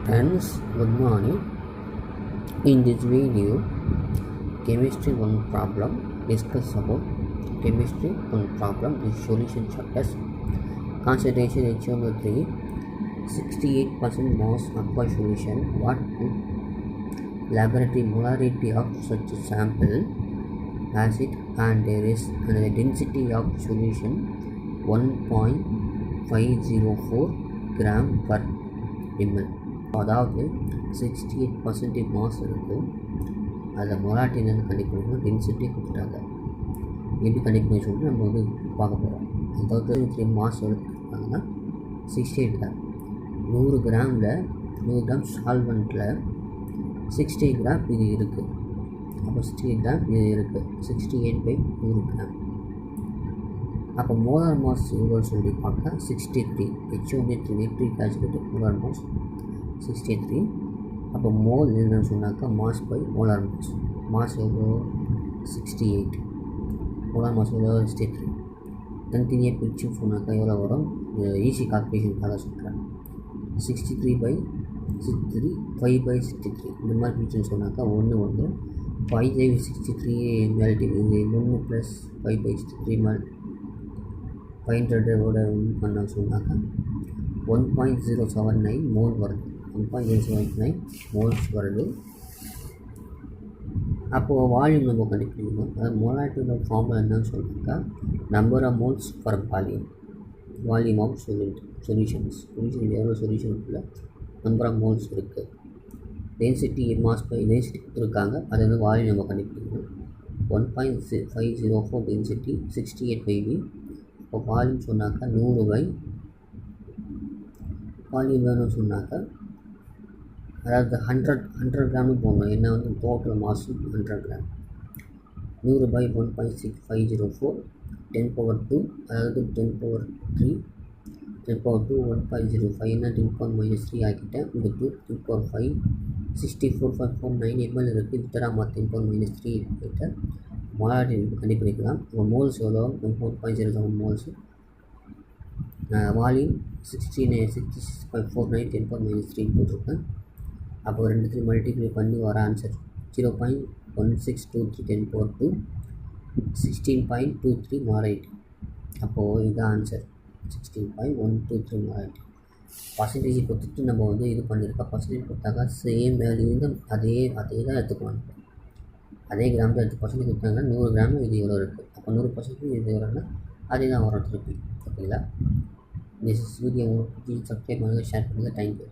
Friends, good morning. In this video, chemistry 1 problem discuss about chemistry 1 problem with solution chapters. Concentration HNO3 68% mass aqua solution. What laboratory molarity of such a sample acid and there is the density of solution 1.504 gram per ml. அதாவது 68% mass இருக்குது. அதை molarity என்னென்னு கண்டுபிடிக்கணும், density கொடுத்துட்டாங்க. எப்படி கண்டுபிடிக்கணும்னு சொல்லிட்டு நம்ம வந்து பார்க்க போகிறோம். அதாவது 3 மாஸ் எடுத்துக்கிட்டாங்கன்னா 68 கிராம். 100 கிராம் சால்வெண்ட்டில் 60 கிராம் இது இருக்குது. அப்போ 68 கிராம் இது இருக்குது. 68/100 கிராம். அப்போ மோலார் மாஸ் எவ்வளோன்னு சொல்லி பார்த்தா 63. HNO3 nitric acid molar mass 63. அப்போ மோல் என்னன்னு சொன்னாக்கா மாஸ் பை மோலார் மாஸ் எவ்வளோ 68. மோலார் மாஸ் எவ்வளோ 63. தனித்தனியாக பிரிச்சுன்னு சொன்னாக்கா எவ்வளோ வரும், ஈஸி கால்குலேஷனுக்காக சொல்கிறேன். 63/63 5/63 இந்த மாதிரி பிரிச்சுன்னு சொன்னாக்கா 1 வந்து 5/63 மல்டிபிள் 1 + 5/63 500ஓட பண்ண சொன்னாக்கா 1.079 மோல் வருது. 1.079 மோல்ஸ் வருது. அப்போது வால்யூம் நம்ம கண்டுபிடிக்கணும். அதாவது மோலாரிட்டியோட ஃபார்முலா என்னன்னு சொல்லியிருக்கா, number of moles for volume of solution எவ்வளோ சொல்யூஷன் இருக்குல்ல, நம்பர் ஆஃப் மோல்ஸ் இருக்குது. டென்சிட்டி மாஸ் பை டென்சிட்டி கொடுத்துருக்காங்க, அதை வந்து வால்யூம் நம்ம கண்டுபிடிக்கணும். 1.504 டென்சிட்டி 68/V. இப்போ வால்யூம் சொன்னாக்கா 100 வால்யூம் வேணும்னு சொன்னாக்கா அதாவது 100 கிராமும் போடணும். என்ன வந்து டோட்டல் மாசு 100 கிராம். 100/1.6504 10^2 அதாவது 10^3 10^2 1.05 என்ன 10^-3 ஆக்கிட்டேன். இந்த 10^5 64.49 ml இருக்குது. வித்தராமா 10^-3 கிட்ட மொலாரிட்டி கண்டுபிடிக்கலாம். இப்போ மோல்ஸ் எவ்வளோ 1.07 மோல்ஸு. வால்யூம் 66.49 10^-3 போட்டிருக்கேன். அப்போ ரெண்டுத்தையும் மல்டிப்ளை பண்ணி வர ஆன்சர் 0.1623 10^2 16.23 மொலாரிட்டி. அப்போது இதுதான் ஆன்சர் 16.123 மொலாரிட்டி. பர்சன்டேஜ் கொடுத்துட்டு நம்ம வந்து இது பண்ணியிருக்கோம். பர்சன்டேஜ் கொடுத்தாக்கா சேம் வேல்யூ அதே தான் எடுத்துக்கணும். அதே கிராம் தான் எடுத்து பர்சன்டேஜ் கொடுத்தாங்கன்னா 100 கிராம் இது எவ்வளோ இருக்குது. அப்போ 100% இது எவ்வளோன்னா அதே தான் வரும் திருப்பி. ஓகேங்களா? திஸ் வீடியோ உங்களுக்கு சப்ஸ்கிரைப் பண்ணுங்கள், ஷேர் பண்ணுங்கள். தேங்க்யூ.